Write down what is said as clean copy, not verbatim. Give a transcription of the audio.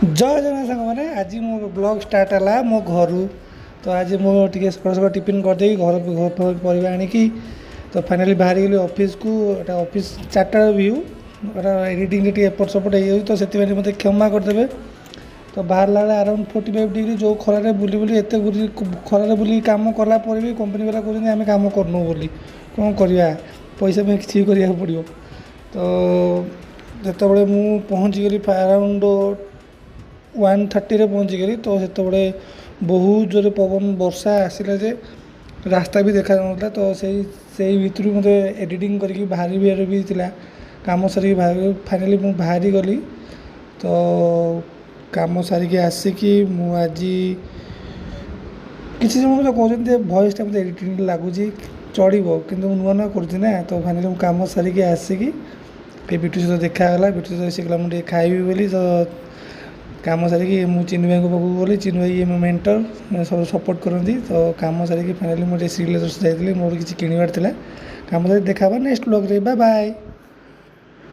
जय जगन्नाथ सांग मैंने आज मो ब्लॉग स्टार्ट है मो घर तो आज मुझे सकाल सकाल टिफिन करदे घर घर पर आणिकी तो फाइनाली बाहर गली ऑफिस को ऑफिस 4टार व्यू एडिटिंग एपट सपट हो तो से मत क्षमा करदे तो बाहर लाला अराउंड 45 डिग्री जो खरारे बुली बुली एत खरारे बुली काम कला भी कंपनी वाला कहते आम कम करनु बोली कौन करवा पैसा में किसी करा पड़ो तो जिते मुझे पहुँची गली अराउंड 1:30 पहुँची गली तो से बहुत जोर पवन वर्षा आसला जे रास्ता भी देखा जाता तो से भितर मत एडिटिंग करके बाहरी भी था कम सारिक फाइनाली मुझे बाहरी गली तो कम सारिक आसिकी आज किसी समय तो कहते भॉइसटा मतलब एडिटिंग लगुच चढ़ो कि नुआ नुआ करना तो फाइनाली मुझे कम सारिक आसिकी बिटू सहित देखागला बिटू सहित से मुझे खाइबी बोली तो कम सारिक मुझे चिन्नु भाई पाखक गली चिन्नु भाई ये मेंटर सब सपोर्ट करती तो कम सारिक फाइनाली मुझे श्रीलेदर्स जाइए मोर किसी किणवार था कम सारी देखा नेक्स्ट ब्लॉग रे बाय बाय।